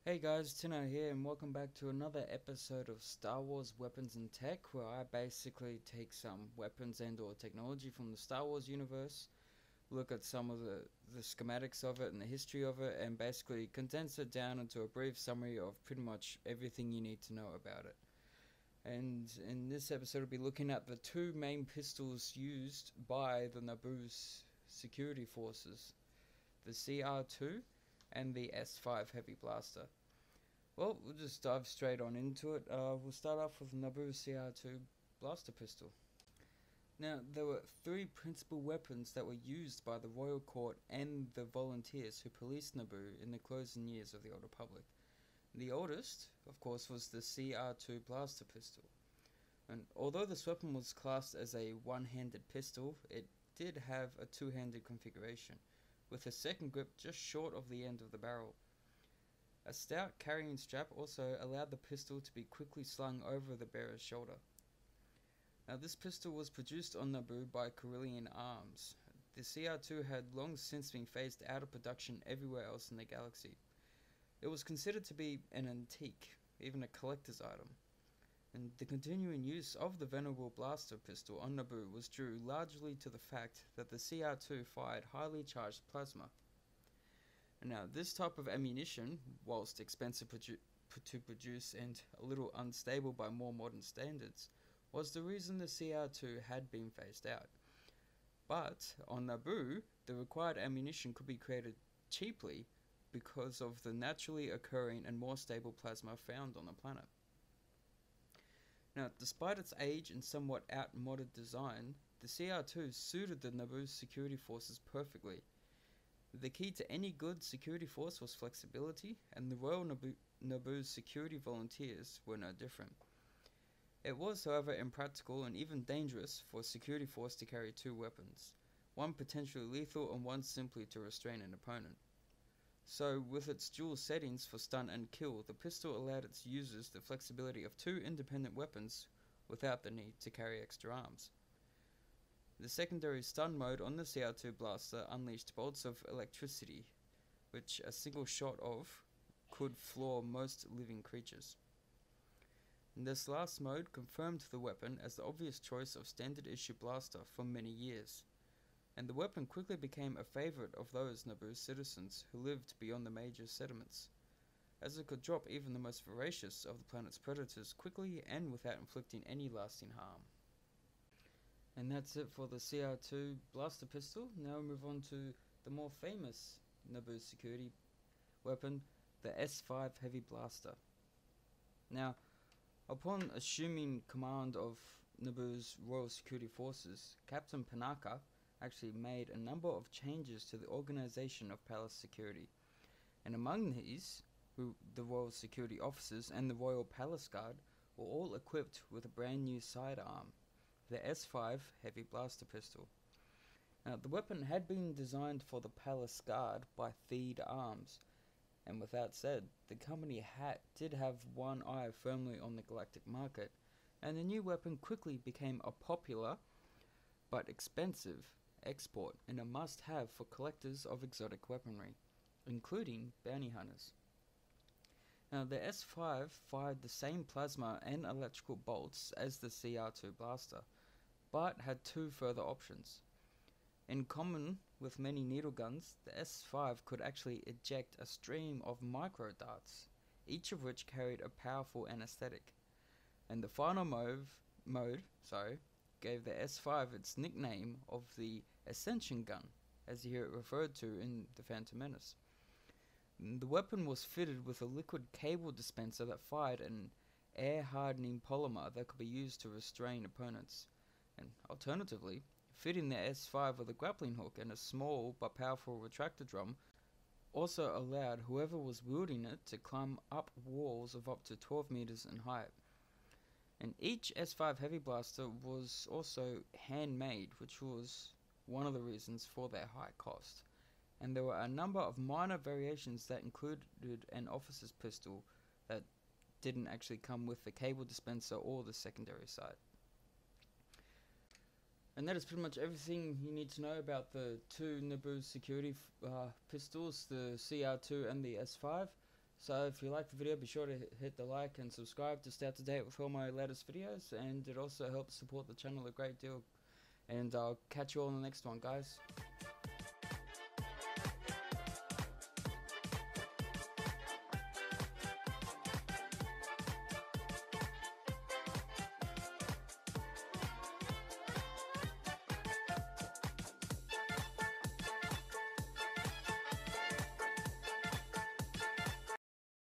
Hey guys, Tino here and welcome back to another episode of Star Wars Weapons and Tech, where I basically take some weapons and or technology from the Star Wars universe, look at some of the schematics of it and the history of it, and basically condense it down into a brief summary of pretty much everything you need to know about it. And in this episode we'll be looking at the two main pistols used by the Naboo's security forces, the CR-2 and the S-5 Heavy Blaster. Well, we'll just dive straight on into it. We'll start off with Naboo's CR-2 blaster pistol. Now, there were three principal weapons that were used by the Royal Court and the volunteers who policed Naboo in the closing years of the Old Republic. The oldest, of course, was the CR-2 blaster pistol. And although this weapon was classed as a one-handed pistol, it did have a two-handed configuration, with a second grip just short of the end of the barrel. A stout carrying strap also allowed the pistol to be quickly slung over the bearer's shoulder. Now, this pistol was produced on Naboo by Corellian Arms. The CR-2 had long since been phased out of production everywhere else in the galaxy. It was considered to be an antique, even a collector's item. And the continuing use of the venerable blaster pistol on Naboo was due largely to the fact that the CR-2 fired highly charged plasma. Now, this type of ammunition, whilst expensive to produce and a little unstable by more modern standards, was the reason the CR-2 had been phased out. But on Naboo, the required ammunition could be created cheaply because of the naturally occurring and more stable plasma found on the planet. Now, despite its age and somewhat outmoded design, the CR-2 suited the Naboo's security forces perfectly. The key to any good security force was flexibility, and the Royal Naboo's security volunteers were no different. It was, however, impractical and even dangerous for a security force to carry two weapons, one potentially lethal and one simply to restrain an opponent. So, with its dual settings for stun and kill, the pistol allowed its users the flexibility of two independent weapons without the need to carry extra arms. The secondary stun mode on the CR-2 blaster unleashed bolts of electricity, which a single shot of could floor most living creatures. And this last mode confirmed the weapon as the obvious choice of standard issue blaster for many years, and the weapon quickly became a favorite of those Naboo citizens who lived beyond the major settlements, as it could drop even the most voracious of the planet's predators quickly and without inflicting any lasting harm. And that's it for the CR-2 blaster pistol. Now we move on to the more famous Naboo security weapon, the S-5 Heavy Blaster. Now, upon assuming command of Naboo's Royal Security Forces, Captain Panaka actually made a number of changes to the organization of palace security. And among these, the Royal Security Officers and the Royal Palace Guard were all equipped with a brand new sidearm, the S-5 Heavy Blaster pistol. Now, the weapon had been designed for the Palace Guard by Theed Arms, and with that said, the company did have one eye firmly on the galactic market, and the new weapon quickly became a popular but expensive export and a must-have for collectors of exotic weaponry, including bounty hunters. Now, the S-5 fired the same plasma and electrical bolts as the CR-2 blaster, but had two further options. In common with many needle guns, the S-5 could actually eject a stream of micro darts, each of which carried a powerful anesthetic. And the final mode gave the S-5 its nickname of the Ascension Gun, as you hear it referred to in The Phantom Menace. The weapon was fitted with a liquid cable dispenser that fired an air-hardening polymer that could be used to restrain opponents. And alternatively, fitting the S-5 with a grappling hook and a small but powerful retractor drum also allowed whoever was wielding it to climb up walls of up to 12 meters in height. And each S-5 Heavy Blaster was also handmade, which was one of the reasons for their high cost. And there were a number of minor variations that included an officer's pistol that didn't actually come with the cable dispenser or the secondary sight. And that is pretty much everything you need to know about the two Naboo security pistols, the CR-2 and the S-5. So if you like the video, be sure to hit the like and subscribe to stay up to date with all my latest videos, and it also helps support the channel a great deal. And I'll catch you all in the next one, guys.